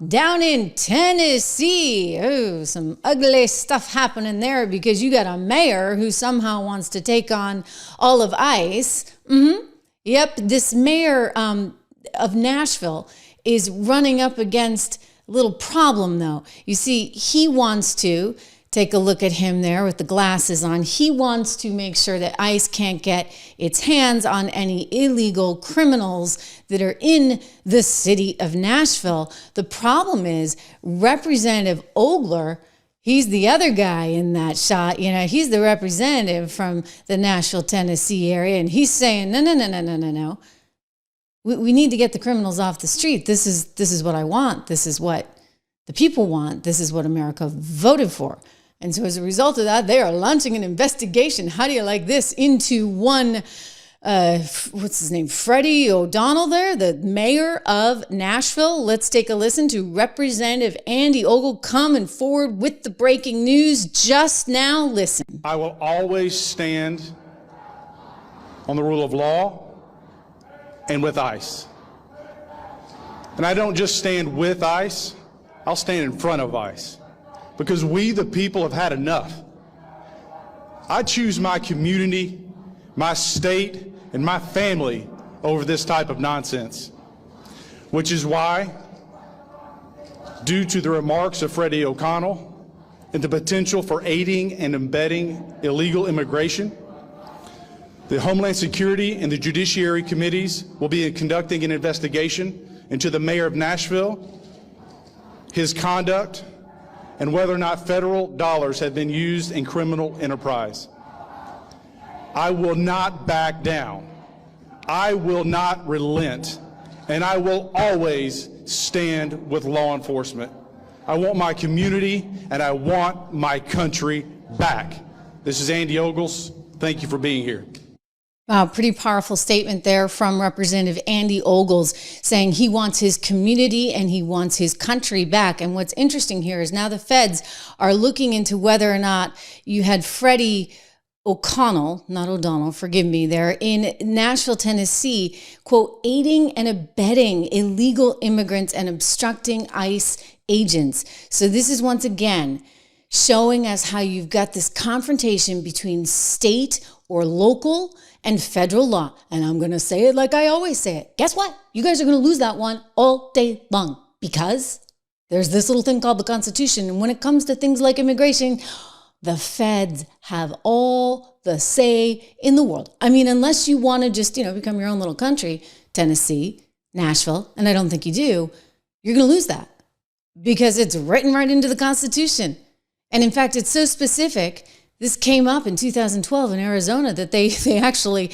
down in Tennessee. Oh, some ugly stuff happening there because you got a mayor who somehow wants to take on all of ICE. Yep, this mayor of Nashville is running up against a little problem, though. You see, he wants to take a look at him there with the glasses on. He wants to make sure that ICE can't get its hands on any illegal criminals that are in the city of Nashville. The problem is Representative Ogler, he's the other guy in that shot. You know, he's the representative from the Nashville, Tennessee area, and he's saying, no. We need to get the criminals off the street. This is what I want. This is what the people want. This is what America voted for. And so as a result of that, they are launching an investigation. How do you like this? Into one, what's his name? Freddie O'Donnell there, the mayor of Nashville. Let's take a listen to Representative Andy Ogle coming forward with the breaking news just now. Listen. I will always stand on the rule of law and with ICE. And I don't just stand with ICE, I'll stand in front of ICE. Because we, the people, have had enough. I choose my community, my state, and my family over this type of nonsense. Which is why, due to the remarks of Freddie O'Connell and the potential for aiding and abetting illegal immigration, the Homeland Security and the Judiciary Committees will be conducting an investigation into the mayor of Nashville, his conduct, and whether or not federal dollars have been used in criminal enterprise. I will not back down. I will not relent. And I will always stand with law enforcement. I want my community and I want my country back. This is Andy Ogles. Thank you for being here. Wow, pretty powerful statement there from Representative Andy Ogles saying he wants his community and he wants his country back. And what's interesting here is now the feds are looking into whether or not you had Freddie O'Connell, not O'Donnell, forgive me there, in Nashville, Tennessee, quote, aiding and abetting illegal immigrants and obstructing ICE agents. So this is once again showing us how you've got this confrontation between state or local and federal law. And I'm going to say it like I always say it. Guess what? You guys are going to lose that one all day long because there's this little thing called the Constitution. And when it comes to things like immigration, the feds have all the say in the world. I mean, unless you want to just, become your own little country, Tennessee, Nashville, and I don't think you do, you're going to lose that because it's written right into the Constitution. And in fact, it's so specific. This came up in 2012 in Arizona that they actually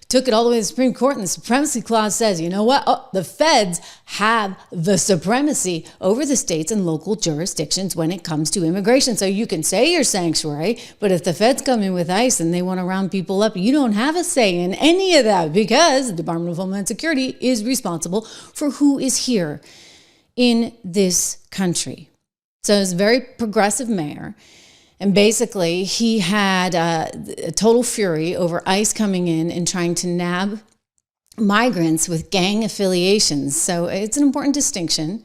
took it all the way to the Supreme Court, and the Supremacy Clause says, you know what? Oh, the feds have the supremacy over the states and local jurisdictions when it comes to immigration. So you can say you're sanctuary, but if the feds come in with ICE and they want to round people up, you don't have a say in any of that because the Department of Homeland Security is responsible for who is here in this country. So it's a very progressive mayor. And basically, he had a total fury over ICE coming in and trying to nab migrants with gang affiliations. So it's an important distinction.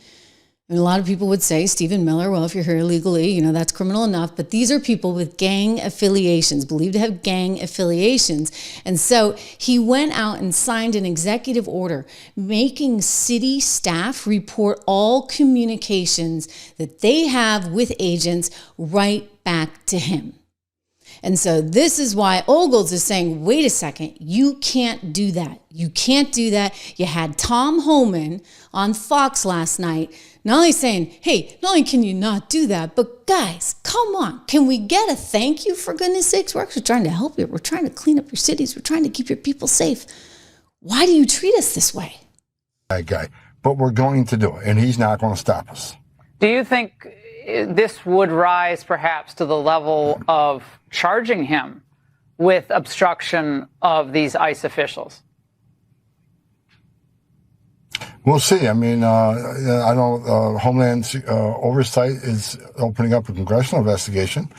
And a lot of people would say, Stephen Miller, well, if you're here illegally, that's criminal enough. But these are people with gang affiliations, believed to have gang affiliations. And so he went out and signed an executive order making city staff report all communications that they have with agents right back to him. And so this is why Ogles is saying, wait a second, you can't do that. You can't do that. You had Tom Homan on Fox last night, not only saying, hey, not only can you not do that, but guys, come on. Can we get a thank you for goodness sakes? We're actually trying to help you. We're trying to clean up your cities. We're trying to keep your people safe. Why do you treat us this way? That guy, but we're going to do it, and he's not going to stop us. Do you think this would rise perhaps to the level of charging him with obstruction of these ICE officials? We'll see. I mean, I know Homeland Oversight is opening up a congressional investigation.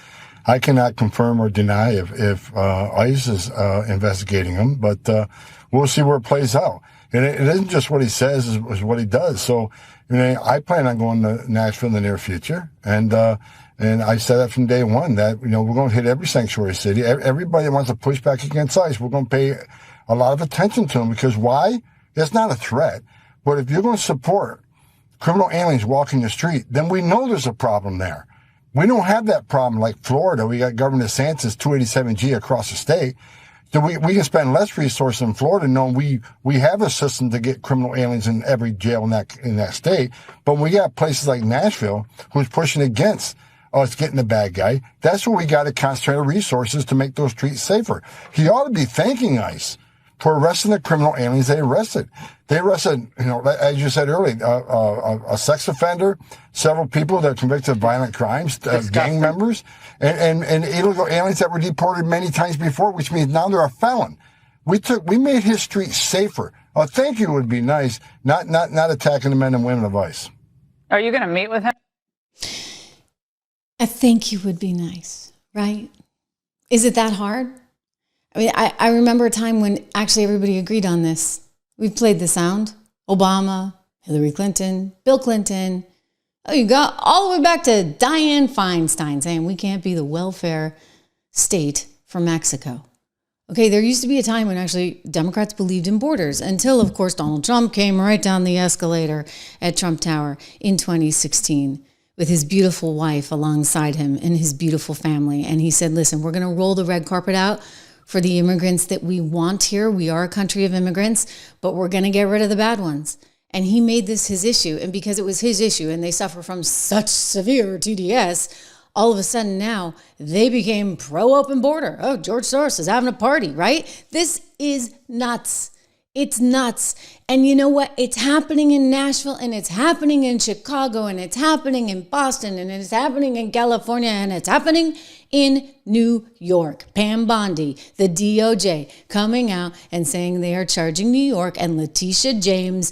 I cannot confirm or deny if ICE is investigating him, but we'll see where it plays out. And it isn't just what he says, is what he does. So I plan on going to Nashville in the near future, and I said that from day one that we're going to hit every sanctuary city. Everybody that wants to push back against ICE, we're going to pay a lot of attention to them, because why? It's not a threat, but if you're going to support criminal aliens walking the street, then we know there's a problem there. We don't have that problem like Florida. We got Governor DeSantis 287G across the state. So we can spend less resources in Florida knowing we have a system to get criminal aliens in every jail in that state. But when we got places like Nashville who's pushing against us getting the bad guy, that's where we got to concentrate our resources to make those streets safer. He ought to be thanking ICE for arresting the criminal aliens they arrested. They arrested, as you said earlier, a sex offender, several people that are convicted of violent crimes, gang members, and illegal aliens that were deported many times before, which means now they're a felon. We made his streets safer. A thank you would be nice, not attacking the men and women of ICE. Are you going to meet with him? A thank you would be nice, right? Is it that hard? I mean, I remember a time when actually everybody agreed on this. We've played the sound. Obama, Hillary Clinton, Bill Clinton. Oh, you got all the way back to Dianne Feinstein saying we can't be the welfare state for Mexico. Okay, there used to be a time when actually Democrats believed in borders until, of course, Donald Trump came right down the escalator at Trump Tower in 2016 with his beautiful wife alongside him and his beautiful family. And he said, listen, we're going to roll the red carpet out for the immigrants that we want here. We are a country of immigrants, but we're going to get rid of the bad ones. And he made this his issue. And because it was his issue and they suffer from such severe TDS, all of a sudden now they became pro-open border. Oh, George Soros is having a party, right? This is nuts. It's nuts. And you know what? It's happening in Nashville, and it's happening in Chicago, and it's happening in Boston, and it's happening in California, and it's happening in New York. Pam Bondi, the DOJ, coming out and saying they are charging New York and Letitia James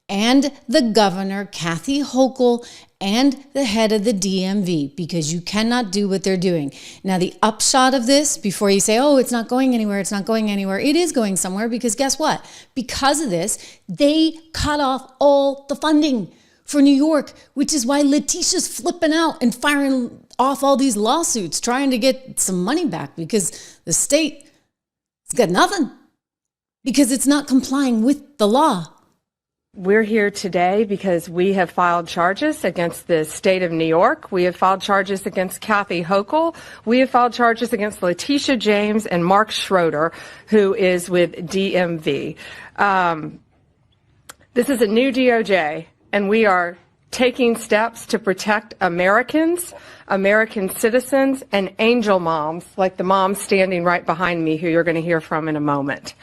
and the governor, Kathy Hochul, and the head of the DMV, because you cannot do what they're doing. Now, the upshot of this, before you say, oh, it's not going anywhere, it is going somewhere, because guess what? Because of this, they cut off all the funding for New York, which is why Letitia's flipping out and firing off all these lawsuits, trying to get some money back, because the state has got nothing, because it's not complying with the law. We're here today because we have filed charges against the state of New York. We have filed charges against Kathy Hochul. We have filed charges against Letitia James and Mark Schroeder, who is with DMV. This is a new DOJ, and we are taking steps to protect Americans, American citizens, and angel moms, like the mom standing right behind me, who you're going to hear from in a moment.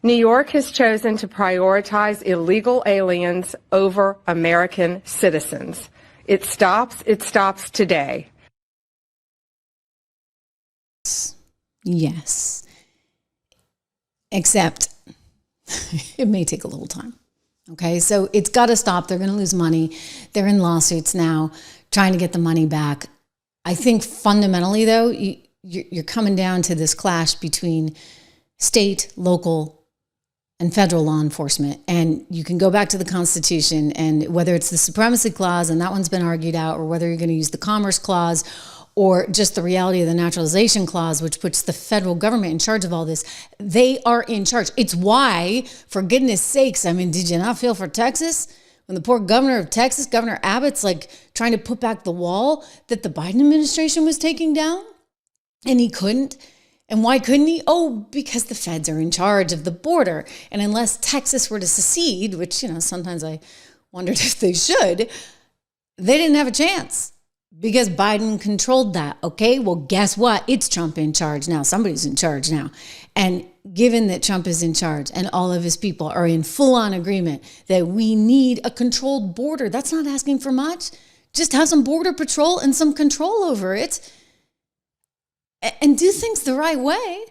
New York has chosen to prioritize illegal aliens over American citizens. It stops today. Yes. Except it may take a little time. Okay, so it's got to stop. They're going to lose money. They're in lawsuits now, trying to get the money back. I think fundamentally, though, you're coming down to this clash between state, local, and federal law enforcement. And you can go back to the Constitution, and whether it's the Supremacy Clause, and that one's been argued out, or whether you're going to use the Commerce Clause, or just the reality of the Naturalization Clause, which puts the federal government in charge of all this, they are in charge. It's why, for goodness sakes, I mean, did you not feel for Texas? When the poor governor of Texas, Governor Abbott's like trying to put back the wall that the Biden administration was taking down, and he couldn't. And why couldn't he? Oh, because the feds are in charge of the border. And unless Texas were to secede, which, sometimes I wondered if they should, they didn't have a chance because Biden controlled that. Okay, well, guess what? It's Trump in charge now. Somebody's in charge now. And given that Trump is in charge and all of his people are in full-on agreement that we need a controlled border, that's not asking for much. Just have some border patrol and some control over it, and do things the right way.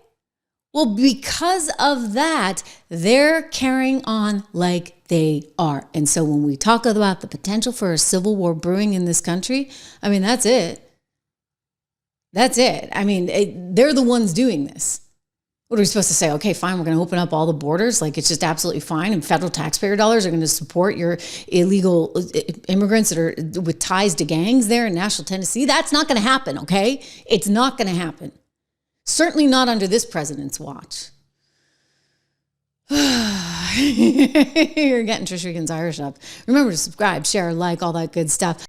Well, because of that, they're carrying on like they are. And so when we talk about the potential for a civil war brewing in this country, I mean, that's it. That's it. I mean, they're the ones doing this. What are we supposed to say? Okay, fine, we're going to open up all the borders. Like, it's just absolutely fine. And federal taxpayer dollars are going to support your illegal immigrants that are with ties to gangs there in Nashville, Tennessee. That's not going to happen, okay? It's not going to happen. Certainly not under this president's watch. You're getting Trish Regan's Irish up. Remember to subscribe, share, like, all that good stuff.